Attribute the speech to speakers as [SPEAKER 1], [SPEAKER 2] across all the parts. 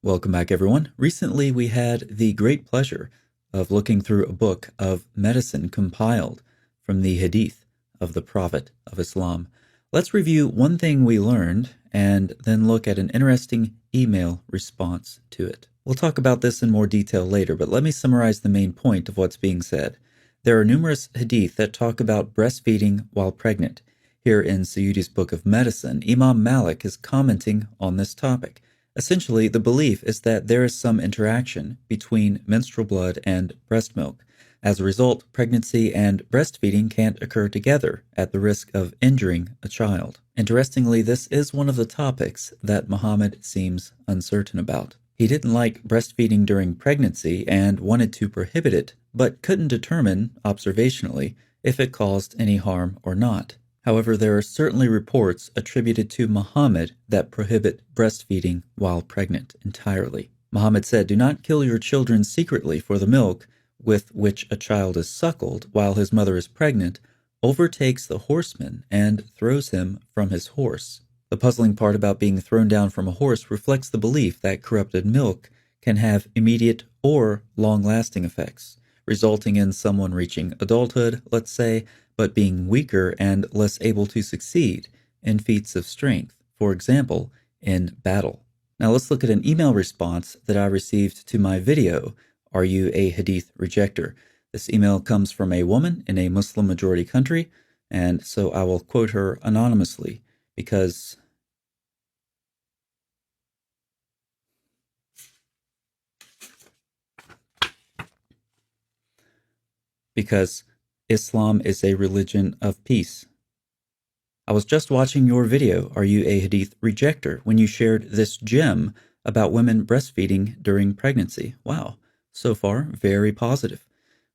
[SPEAKER 1] Welcome back, everyone. Recently, we had the great pleasure of looking through a book of medicine compiled from the Hadith of the Prophet of Islam. Let's review one thing we learned and then look at an interesting email response to it. We'll talk about this in more detail later, but let me summarize the main point of what's being said. There are numerous Hadith that talk about breastfeeding while pregnant. Here in Sayudi's Book of Medicine, Imam Malik is commenting on this topic. Essentially, the belief is that there is some interaction between menstrual blood and breast milk. As a result, pregnancy and breastfeeding can't occur together at the risk of injuring a child. Interestingly, this is one of the topics that Muhammad seems uncertain about. He didn't like breastfeeding during pregnancy and wanted to prohibit it, but couldn't determine, observationally, if it caused any harm or not. However, there are certainly reports attributed to Muhammad that prohibit breastfeeding while pregnant entirely. Muhammad said, "Do not kill your children secretly, for the milk with which a child is suckled while his mother is pregnant overtakes the horseman and throws him from his horse." The puzzling part about being thrown down from a horse reflects the belief that corrupted milk can have immediate or long-lasting effects, resulting in someone reaching adulthood, let's say, but being weaker and less able to succeed in feats of strength, for example, in battle. Now let's look at an email response that I received to my video, "Are You a Hadith Rejector?" This email comes from a woman in a Muslim-majority country, and so I will quote her anonymously because Islam is a religion of peace. I was just watching your video, "Are You a Hadith Rejector?" when you shared this gem about women breastfeeding during pregnancy. Wow, so far, very positive.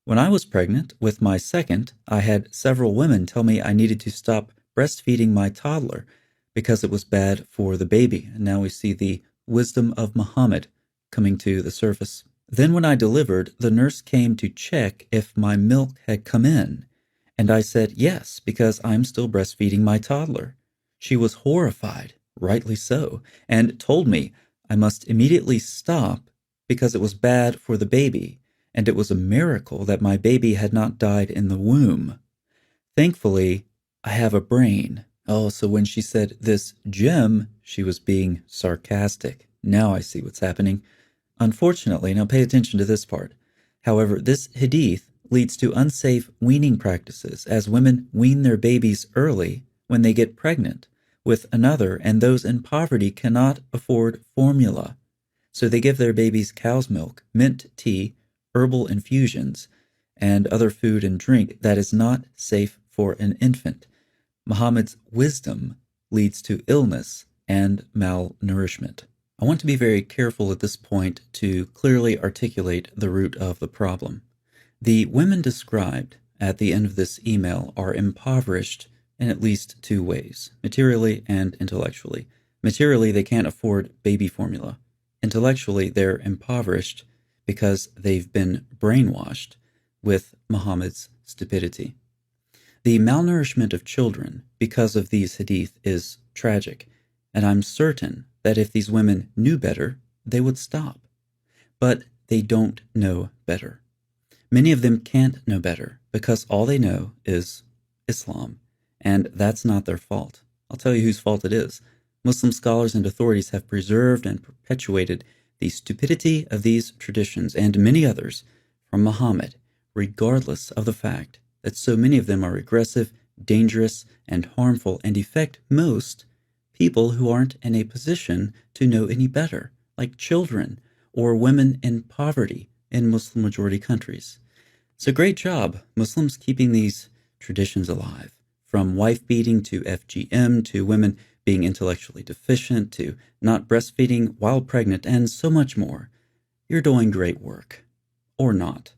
[SPEAKER 1] When I was pregnant with my second, I had several women tell me I needed to stop breastfeeding my toddler because it was bad for the baby. And now we see the wisdom of Muhammad coming to the surface. Then when I delivered, the nurse came to check if my milk had come in, and I said yes, because I'm still breastfeeding my toddler. She was horrified, rightly so, and told me I must immediately stop because it was bad for the baby, and it was a miracle that my baby had not died in the womb. Thankfully, I have a brain. Oh, so when she said this gem, she was being sarcastic. Now I see what's happening. Unfortunately, now pay attention to this part. However, this hadith leads to unsafe weaning practices as women wean their babies early when they get pregnant with another, and those in poverty cannot afford formula. So they give their babies cow's milk, mint tea, herbal infusions, and other food and drink that is not safe for an infant. Muhammad's wisdom leads to illness and malnourishment. I want to be very careful at this point to clearly articulate the root of the problem. The women described at the end of this email are impoverished in at least two ways, materially and intellectually. Materially, they can't afford baby formula. Intellectually, they're impoverished because they've been brainwashed with Muhammad's stupidity. The malnourishment of children because of these hadith is tragic, and I'm certain that if these women knew better, they would stop. But they don't know better. Many of them can't know better because all they know is Islam, and that's not their fault. I'll tell you whose fault it is. Muslim scholars and authorities have preserved and perpetuated the stupidity of these traditions and many others from Muhammad, regardless of the fact that so many of them are regressive, dangerous, and harmful, and affect most people who aren't in a position to know any better, like children or women in poverty in Muslim-majority countries. So great job, Muslims, keeping these traditions alive, from wife beating to FGM to women being intellectually deficient to not breastfeeding while pregnant, and so much more. You're doing great work. Or not.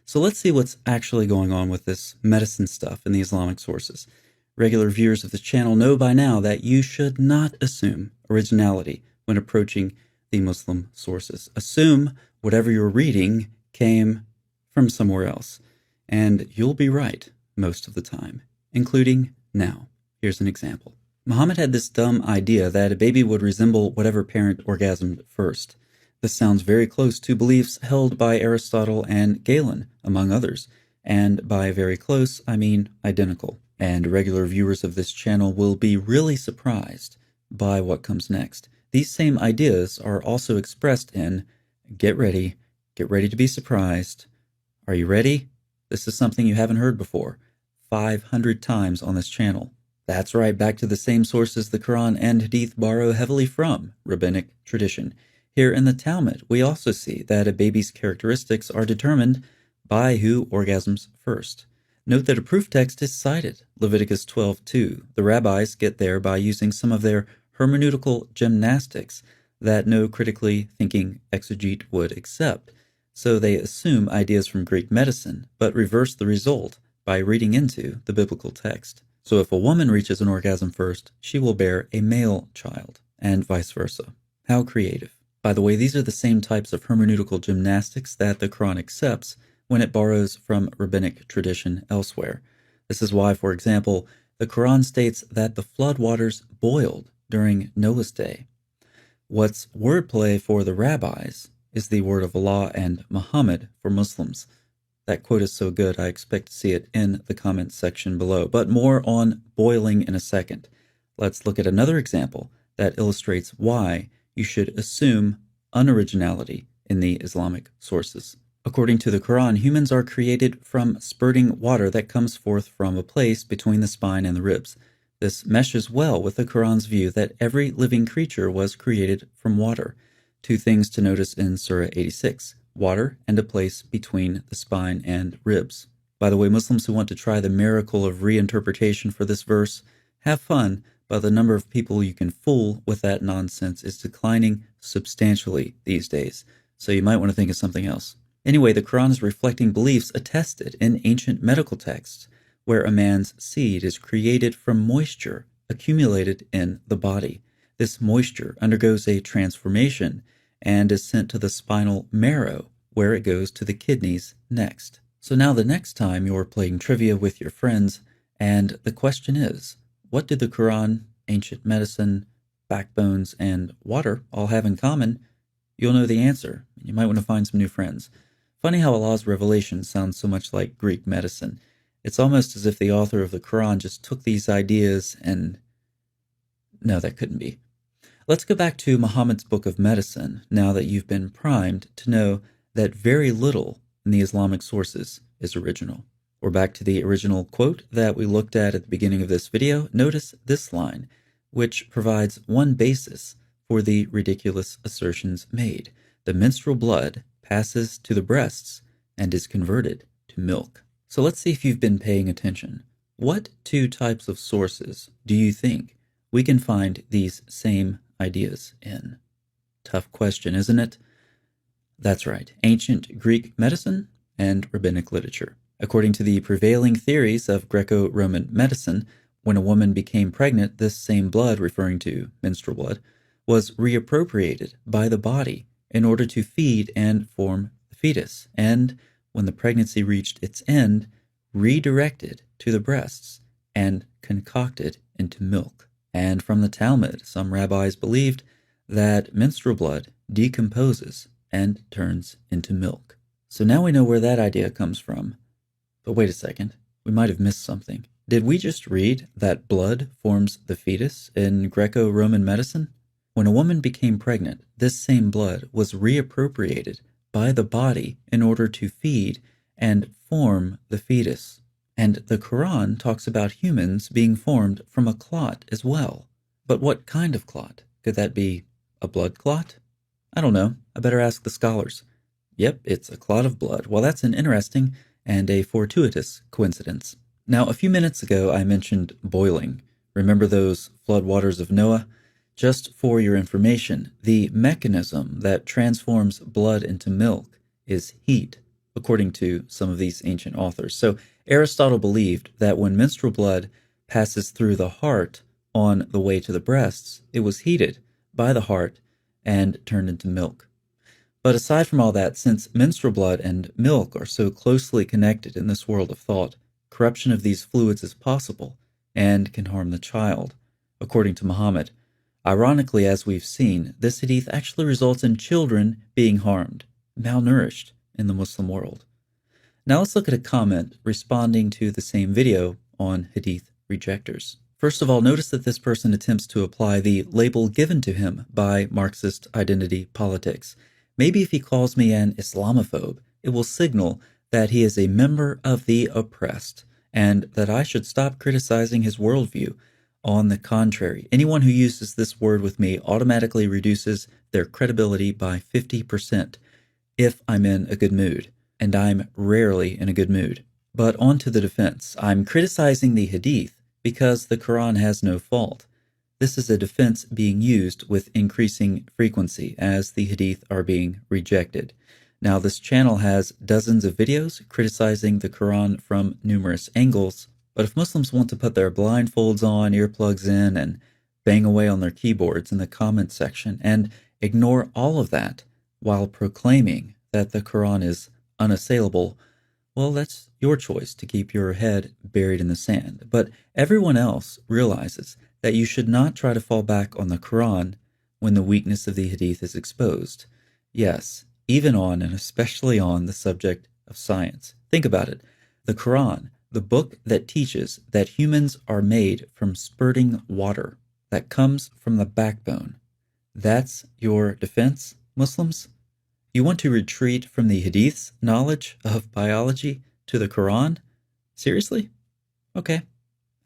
[SPEAKER 1] So let's see what's actually going on with this medicine stuff in the Islamic sources. Regular viewers of this channel know by now that you should not assume originality when approaching the Muslim sources. Assume whatever you're reading came from somewhere else, and you'll be right most of the time, including now. Here's an example. Muhammad had this dumb idea that a baby would resemble whatever parent orgasmed first. This sounds very close to beliefs held by Aristotle and Galen, among others. And by very close, I mean identical. And regular viewers of this channel will be really surprised by what comes next. These same ideas are also expressed in Get ready to be surprised. Are you ready? This is something you haven't heard before. 500 times on this channel. That's right, back to the same sources the Quran and Hadith borrow heavily from, rabbinic tradition. Here in the Talmud, we also see that a baby's characteristics are determined by who orgasms first. Note that a proof text is cited, Leviticus 12:2. The rabbis get there by using some of their hermeneutical gymnastics that no critically thinking exegete would accept. So they assume ideas from Greek medicine, but reverse the result by reading into the biblical text. So if a woman reaches an orgasm first, she will bear a male child, and vice versa. How creative. By the way, these are the same types of hermeneutical gymnastics that the Quran accepts when it borrows from rabbinic tradition elsewhere. This is why, for example, the Quran states that the flood waters boiled during Noah's day. What's wordplay for the rabbis is the word of Allah and Muhammad for Muslims. That quote is so good, I expect to see it in the comments section below. But more on boiling in a second. Let's look at another example that illustrates why you should assume unoriginality in the Islamic sources. According to the Quran, humans are created from spurting water that comes forth from a place between the spine and the ribs. This meshes well with the Quran's view that every living creature was created from water. Two things to notice in Surah 86, water and a place between the spine and ribs. By the way, Muslims who want to try the miracle of reinterpretation for this verse, have fun, but the number of people you can fool with that nonsense is declining substantially these days, so you might want to think of something else. Anyway, the Quran is reflecting beliefs attested in ancient medical texts, where a man's seed is created from moisture accumulated in the body. This moisture undergoes a transformation and is sent to the spinal marrow, where it goes to the kidneys next. So now the next time you're playing trivia with your friends, and the question is, what did the Quran, ancient medicine, backbones, and water all have in common? You'll know the answer. You might want to find some new friends. Funny how Allah's revelation sounds so much like Greek medicine. It's almost as if the author of the Quran just took these ideas and... No, that couldn't be. Let's go back to Muhammad's Book of Medicine, now that you've been primed to know that very little in the Islamic sources is original. We're back to the original quote that we looked at the beginning of this video. Notice this line, which provides one basis for the ridiculous assertions made. The menstrual blood passes to the breasts and is converted to milk. So let's see if you've been paying attention. What two types of sources do you think we can find these same ideas in? Tough question, isn't it? That's right, ancient Greek medicine and rabbinic literature. According to the prevailing theories of Greco-Roman medicine, when a woman became pregnant, this same blood, referring to menstrual blood, was reappropriated by the body in order to feed and form the fetus, and when the pregnancy reached its end, redirected to the breasts and concocted into milk. And from the Talmud, some rabbis believed that menstrual blood decomposes and turns into milk. So now we know where that idea comes from. But wait a second, we might have missed something. Did we just read that blood forms the fetus in Greco-Roman medicine? When a woman became pregnant, this same blood was reappropriated by the body in order to feed and form the fetus. And the Quran talks about humans being formed from a clot as well. But what kind of clot? Could that be a blood clot? I don't know. I better ask the scholars. Yep, it's a clot of blood. Well, that's an interesting and a fortuitous coincidence. Now, a few minutes ago, I mentioned boiling. Remember those flood waters of Noah? Just for your information, the mechanism that transforms blood into milk is heat, according to some of these ancient authors. So Aristotle believed that when menstrual blood passes through the heart on the way to the breasts, it was heated by the heart and turned into milk. But aside from all that, since menstrual blood and milk are so closely connected in this world of thought, corruption of these fluids is possible and can harm the child. According to Muhammad, Ironically, as we've seen, this hadith actually results in children being harmed, malnourished in the Muslim world. Now let's look at a comment responding to the same video on hadith rejectors. First of all, notice that this person attempts to apply the label given to him by Marxist identity politics. Maybe if he calls me an Islamophobe, it will signal that he is a member of the oppressed and that I should stop criticizing his worldview. On the contrary, anyone who uses this word with me automatically reduces their credibility by 50% if I'm in a good mood, and I'm rarely in a good mood. But on to the defense. I'm criticizing the hadith because the Quran has no fault. This is a defense being used with increasing frequency as the hadith are being rejected. Now, this channel has dozens of videos criticizing the Quran from numerous angles, but if Muslims want to put their blindfolds on, earplugs in, and bang away on their keyboards in the comments section and ignore all of that while proclaiming that the Quran is unassailable, well, that's your choice to keep your head buried in the sand. But everyone else realizes that you should not try to fall back on the Quran when the weakness of the hadith is exposed. Yes, even on and especially on the subject of science. Think about it. The Quran, the book that teaches that humans are made from spurting water that comes from the backbone. That's your defense, Muslims? You want to retreat from the hadith's knowledge of biology to the Quran? Seriously? Okay,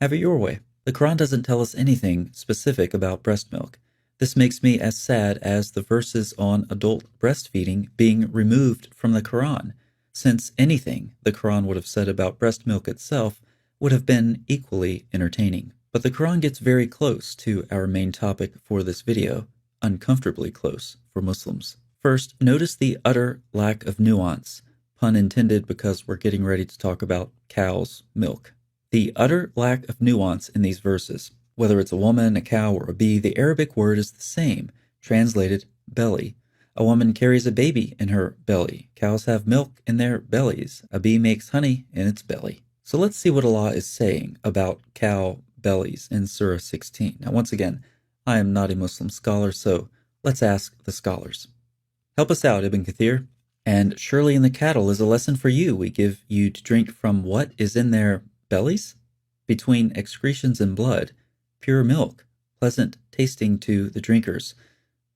[SPEAKER 1] have it your way. The Quran doesn't tell us anything specific about breast milk. This makes me as sad as the verses on adult breastfeeding being removed from the Quran, since anything the Quran would have said about breast milk itself would have been equally entertaining. But the Quran gets very close to our main topic for this video, uncomfortably close for Muslims. First, notice the utter lack of nuance, pun intended because we're getting ready to talk about cow's milk. The utter lack of nuance in these verses. Whether it's a woman, a cow, or a bee, the Arabic word is the same, translated belly. A woman carries a baby in her belly. Cows have milk in their bellies. A bee makes honey in its belly. So let's see what Allah is saying about cow bellies in Surah 16. Now, once again, I am not a Muslim scholar, so let's ask the scholars. Help us out, Ibn Kathir. And surely in the cattle is a lesson for you. We give you to drink from what is in their bellies? Between excretions and blood, pure milk, pleasant tasting to the drinkers.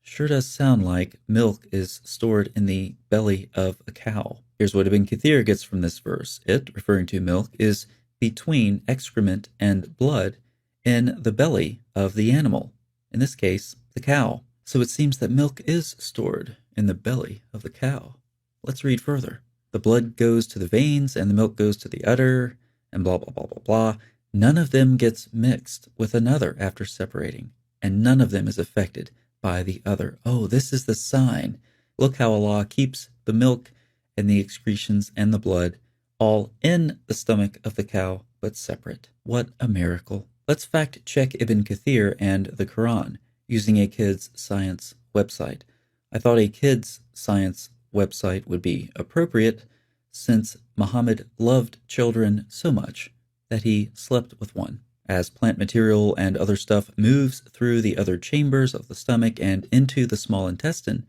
[SPEAKER 1] Sure does sound like milk is stored in the belly of a cow. Here's what Ibn Kathir gets from this verse. It, referring to milk, is between excrement and blood in the belly of the animal, in this case, the cow. So it seems that milk is stored in the belly of the cow. Let's read further. The blood goes to the veins and the milk goes to the udder, and blah, blah, blah, blah, blah. None of them gets mixed with another after separating, and none of them is affected by the other. Oh, this is the sign. Look how Allah keeps the milk and the excretions and the blood all in the stomach of the cow, but separate. What a miracle. Let's fact check Ibn Kathir and the Quran using a kids' science website. I thought a kids' science website would be appropriate since Muhammad loved children so much that he slept with one. As plant material and other stuff moves through the other chambers of the stomach and into the small intestine,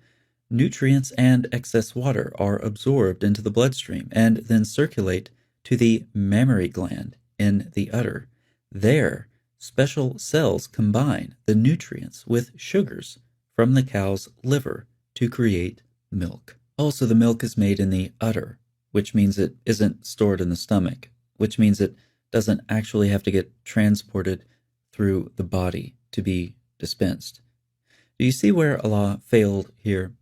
[SPEAKER 1] nutrients and excess water are absorbed into the bloodstream and then circulate to the mammary gland in the udder. There, special cells combine the nutrients with sugars from the cow's liver to create milk. Also, the milk is made in the udder, which means it isn't stored in the stomach, which means it doesn't actually have to get transported through the body to be dispensed. Do you see where Allah failed here?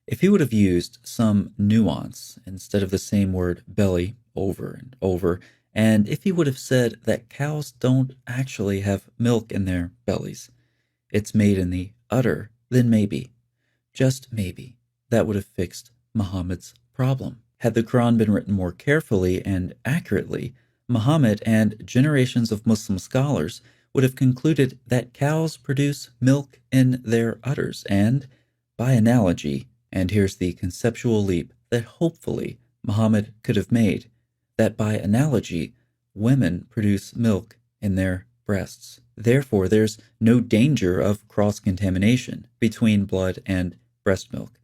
[SPEAKER 1] If he would have used some nuance instead of the same word belly over and over, and if he would have said that cows don't actually have milk in their bellies, it's made in the udder, then maybe, just maybe, that would have fixed Muhammad's problem. Had the Quran been written more carefully and accurately, Muhammad and generations of Muslim scholars would have concluded that cows produce milk in their udders and, by analogy, and here's the conceptual leap that hopefully Muhammad could have made, that by analogy, women produce milk in their breasts. Therefore, there's no danger of cross-contamination between blood and breast milk.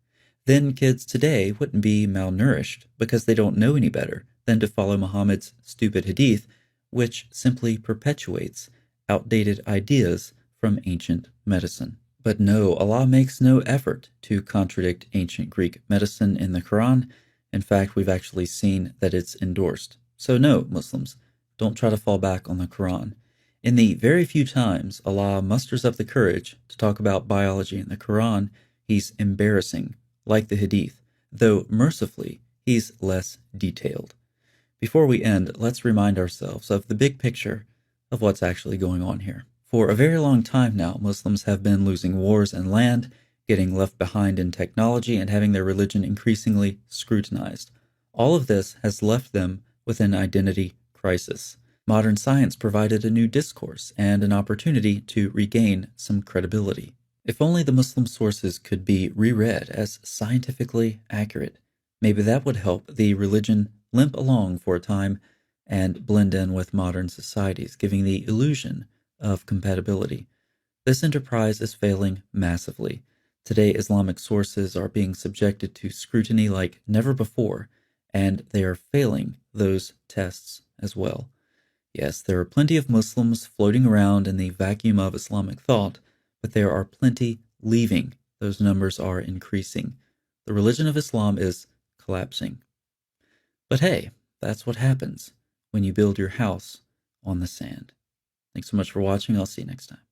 [SPEAKER 1] Then kids today wouldn't be malnourished because they don't know any better than to follow Muhammad's stupid hadith, which simply perpetuates outdated ideas from ancient medicine. But no, Allah makes no effort to contradict ancient Greek medicine in the Quran. In fact, we've actually seen that it's endorsed. So no, Muslims, don't try to fall back on the Quran. In the very few times Allah musters up the courage to talk about biology in the Quran, he's embarrassing, like the Hadith, though mercifully, he's less detailed. Before we end, let's remind ourselves of the big picture of what's actually going on here. For a very long time now, Muslims have been losing wars and land, getting left behind in technology, and having their religion increasingly scrutinized. All of this has left them with an identity crisis. Modern science provided a new discourse and an opportunity to regain some credibility. If only the Muslim sources could be reread as scientifically accurate, maybe that would help the religion limp along for a time and blend in with modern societies, giving the illusion of compatibility. This enterprise is failing massively. Today, Islamic sources are being subjected to scrutiny like never before, and they are failing those tests as well. Yes, there are plenty of Muslims floating around in the vacuum of Islamic thought, but there are plenty leaving. Those numbers are increasing. The religion of Islam is collapsing. But hey, that's what happens when you build your house on the sand. Thanks so much for watching. I'll see you next time.